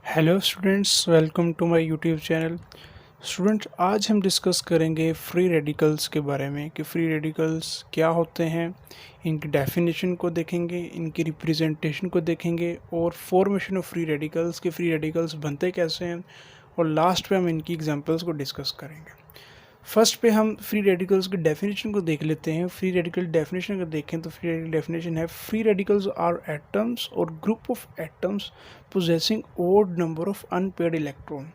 Hello students, welcome to my YouTube channel. Students, आज हम discuss करेंगे फ्री रेडिकल्स के बारे में कि फ्री रेडिकल्स क्या होते हैं, इनकी डेफिनेशन को देखेंगे, इनकी रिप्रेजेंटेशन को देखेंगे और फॉर्मेशन ऑफ फ्री रेडिकल्स के फ्री रेडिकल्स बनते कैसे हैं, और लास्ट पे हम इनकी एग्जांपल्स को डिस्कस करेंगे। फर्स्ट पे हम फ्री रेडिकल्स की डेफिनेशन को देख लेते हैं। फ्री रेडिकल डेफिनेशन अगर देखें तो फ्री रेडिकल डेफिनेशन है, फ्री रेडिकल्स आर एटम्स और group of atoms possessing odd number of unpaired electron.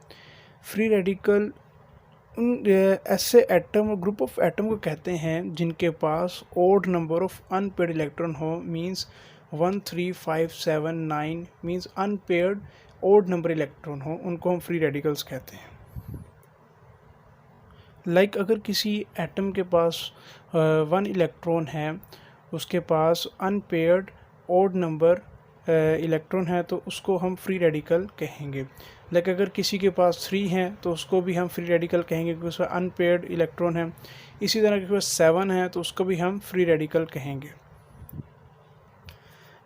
Free radical उन ऐसे एटम और ग्रुप ऑफ एटम को कहते हैं जिनके पास odd number of unpaired electron हो, means 1 3 5 7 9 means unpaired odd number electron हो, उनको हम फ्री रेडिकल्स कहते हैं। अगर किसी एटम के पास 1 इलेक्ट्रॉन है, उसके पास अनपेयर्ड ओड नंबर इलेक्ट्रॉन है, तो उसको हम फ्री रेडिकल कहेंगे। अगर किसी के पास 3 हैं तो उसको भी हम फ्री रेडिकल कहेंगे क्योंकि उसमें अनपेयर्ड इलेक्ट्रॉन है। इसी तरह के पास 7 है तो उसको भी हम फ्री रेडिकल कहेंगे।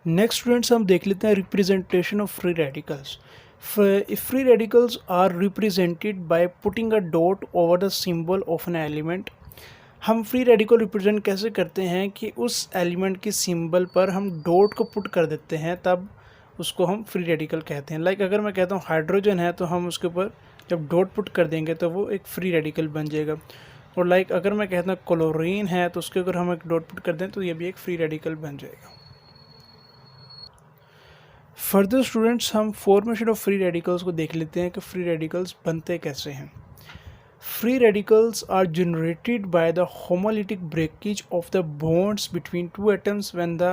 नेक्स्ट स्टूडेंट्स, हम देख लेते हैं representation of free radicals. Free radicals are represented by putting a dot over the symbol of an element. हम फ्री रेडिकल रिप्रेजेंट कैसे करते हैं कि उस एलिमेंट के सिंबल पर हम डॉट को पुट कर देते हैं, तब उसको हम फ्री रेडिकल कहते हैं। अगर मैं कहता हूँ हाइड्रोजन है तो हम उसके ऊपर जब डॉट पुट कर देंगे तो वो एक फ्री रेडिकल बन जाएगा। और अगर मैं कहता हूँ क्लोरीन है तो उसके ऊपर हम एक डॉट पुट कर दें तो ये भी एक फ्री रेडिकल बन जाएगा। फर्दर स्टूडेंट्स, हम फॉर्मेशन ऑफ फ्री रेडिकल्स को देख लेते हैं कि फ्री रेडिकल्स बनते कैसे हैं। Free radicals are generated by the homolytic breakage of the bonds between two atoms when the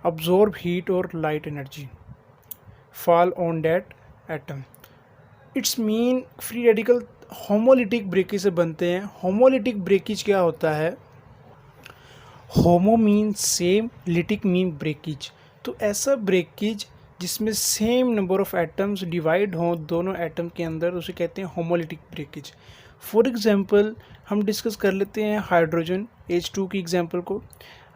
absorbed heat or light energy fall on that atom. It's mean free radical homolytic breakage से बनते हैं। homolytic breakage क्या होता है? homo mean same, lytic mean breakage. तो ऐसा breakage जिसमें same number of atoms divide हों दोनों एटम के अंदर, उसे कहते हैं होमोलिटिक ब्रेकेज। फॉर एग्जांपल हम डिस्कस कर लेते हैं हाइड्रोजन H2 की एग्जांपल को।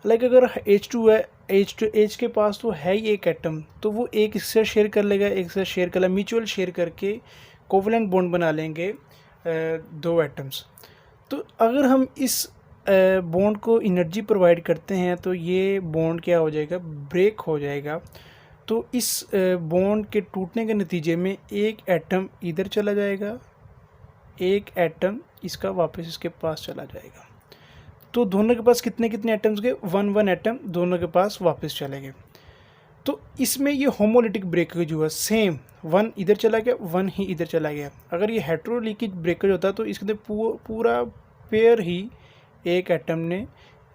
अगर H2 है, H के पास तो है ही एक एटम, तो वो एक इससे शेयर कर लेगा, एक से शेयर कर लेगा, म्यूचुअल शेयर करके कोवलेंट बॉन्ड बना लेंगे दो एटम्स। तो अगर हम इस बॉन्ड को एनर्जी प्रोवाइड करते हैं तो ये बॉन्ड क्या हो जाएगा, ब्रेक हो जाएगा। तो इस बॉन्ड के टूटने के नतीजे में एक एटम इधर चला जाएगा, एक एटम इसका वापस इसके पास चला जाएगा। तो दोनों के पास कितने कितने एटम्स गए, 1 एटम दोनों के पास वापस चले गए। तो इसमें ये होमोलिटिक ब्रेकेज हुआ, सेम 1 इधर चला गया, 1 ही इधर चला गया। अगर ये हेट्रोलिटिक ब्रेकेज होता तो इसके अंदर पूरा पेयर ही एक एटम ने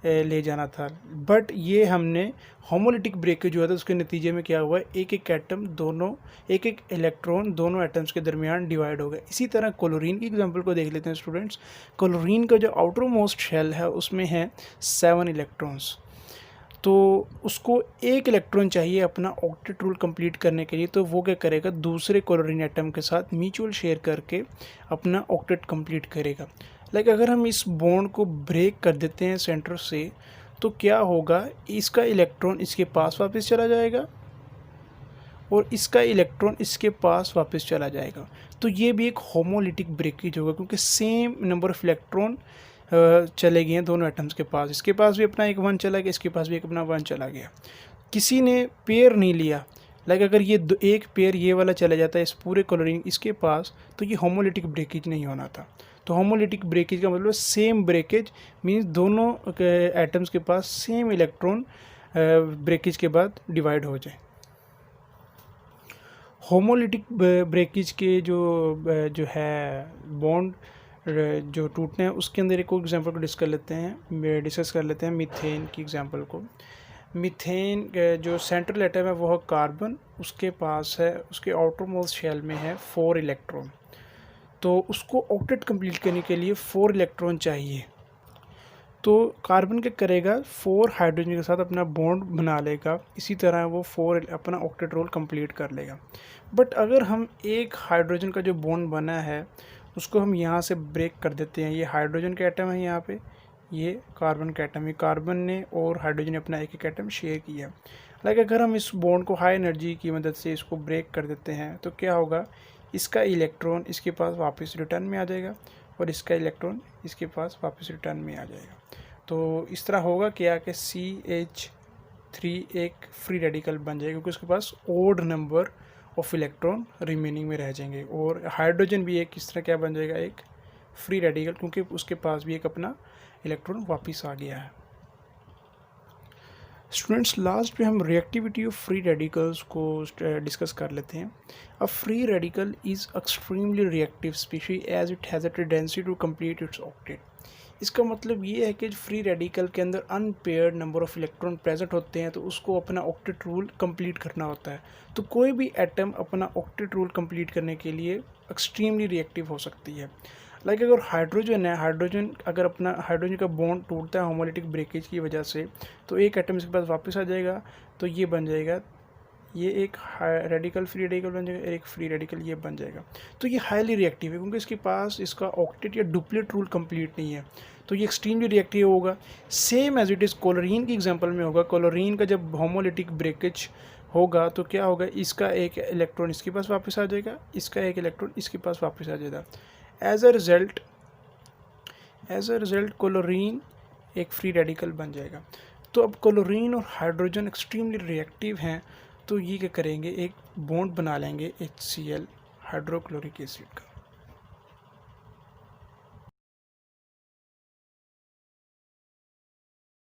ले जाना था, बट ये हमने होमोलिटिक ब्रेकेज हुआ था, उसके नतीजे में क्या हुआ, एक एक एटम दोनों, एक एक इलेक्ट्रॉन दोनों एटम्स के दरमियान डिवाइड हो गया। इसी तरह क्लोरीन की एग्जांपल को देख लेते हैं स्टूडेंट्स। क्लोरीन का जो आउटर मोस्ट शेल है उसमें है 7 इलेक्ट्रॉन्स, तो उसको एक इलेक्ट्रॉन चाहिए अपना ऑक्टेट रूल कंप्लीट करने के लिए। तो वो क्या करेगा, दूसरे क्लोरीन एटम के साथ म्यूचुअल शेयर करके अपना ऑक्टेट कंप्लीट करेगा। अगर हम इस बॉन्ड को ब्रेक कर देते हैं सेंटर से, तो क्या होगा, इसका इलेक्ट्रॉन इसके पास वापस चला जाएगा और इसका इलेक्ट्रॉन इसके पास वापस चला जाएगा। तो ये भी एक होमोलिटिक ब्रेकेज होगा क्योंकि सेम नंबर ऑफ इलेक्ट्रॉन चले गए हैं दोनों एटम्स के पास। इसके पास भी अपना एक 1 चला गया, इसके पास भी एक अपना 1 चला गया। किसी ने पेयर नहीं लिया। अगर ये एक पेयर ये वाला चला जाता है इस पूरे क्लोरीन इसके पास, तो ये होमोलिटिक ब्रेकेज नहीं होना था। तो होमोलिटिक ब्रेकेज का मतलब सेम ब्रेकेज मीन्स दोनों एटम्स के पास सेम इलेक्ट्रॉन ब्रेकेज के बाद डिवाइड हो जाए। होमोलिटिक ब्रेकेज के जो है बॉन्ड जो टूटने हैं, उसके अंदर एक एग्जांपल को डिस्कस कर लेते हैं मीथेन की एग्जांपल को। मीथेन जो सेंट्रल एटम है वो है कार्बन, उसके पास है, उसके आउटर मोस्ट शेल में है 4 इलेक्ट्रॉन। तो उसको ऑक्टेट कंप्लीट करने के लिए 4 इलेक्ट्रॉन चाहिए। तो कार्बन क्या करेगा, 4 हाइड्रोजन के साथ अपना बॉन्ड बना लेगा, इसी तरह वो 4 अपना ऑक्टेट रोल कंप्लीट कर लेगा। बट अगर हम एक हाइड्रोजन का जो बॉन्ड बना है उसको हम यहाँ से ब्रेक कर देते हैं, ये हाइड्रोजन का एटम है यहाँ पे, ये कार्बन का एटम है, कार्बन ने और हाइड्रोजन ने अपना एक एक एटम शेयर किया। लाइक अगर हम इस बॉन्ड को हाई एनर्जी की मदद से इसको ब्रेक कर देते हैं तो क्या होगा, इसका इलेक्ट्रॉन इसके पास वापस रिटर्न में आ जाएगा और इसका इलेक्ट्रॉन इसके पास वापस रिटर्न में आ जाएगा। तो इस तरह होगा क्या कि CH3 एक फ्री रेडिकल बन जाएगा क्योंकि उसके पास odd number of electron remaining में रह जाएंगे। और हाइड्रोजन भी एक इस तरह क्या बन जाएगा, एक फ्री रेडिकल, क्योंकि उसके पास भी एक अपना इलेक्ट्रॉन वापस आ गया है। स्टूडेंट्स लास्ट पे हम रिएक्टिविटी ऑफ फ्री रेडिकल्स को डिस्कस कर लेते हैं। A free radical is extremely reactive species as it has a tendency to complete its octet. इसका मतलब ये है कि फ्री रेडिकल के अंदर unpaired number of electron present होते हैं तो उसको अपना ऑक्टेट रूल कंप्लीट करना होता है। तो कोई भी एटम अपना ऑक्टेट रूल कंप्लीट करने के लिए एक्सट्रीमली रिएक्टिव हो सकती है। लाइक अगर हाइड्रोजन है, हाइड्रोजन अगर अपना हाइड्रोजन का बॉन्ड टूटता है होमोलिटिक ब्रेकेज की वजह से तो एक एटम इसके पास वापस आ जाएगा, तो ये बन जाएगा, ये एक रेडिकल फ्री रेडिकल बन जाएगा, एक फ्री रेडिकल ये बन जाएगा। तो ये हाईली रिएक्टिव है क्योंकि इसके पास इसका ऑक्टेट या डुप्लेट रूल कंप्लीट नहीं है, तो ये एक्सट्रीमली रिएक्टिव होगा। Same as it is chlorine की एग्जांपल में होगा। क्लोरीन का जब होमोलिटिक ब्रेकेज होगा तो क्या होगा, इसका एक इलेक्ट्रॉन इसके पास वापस आ जाएगा, इसका एक इलेक्ट्रॉन इसके पास वापस आ जाएगा। एज अ रिजल्ट क्लोरीन एक फ्री रेडिकल बन जाएगा। तो अब क्लोरीन और हाइड्रोजन एक्सट्रीमली रिएक्टिव हैं, तो ये क्या करेंगे, एक बॉन्ड बना लेंगे HCl हाइड्रोक्लोरिक एसिड का।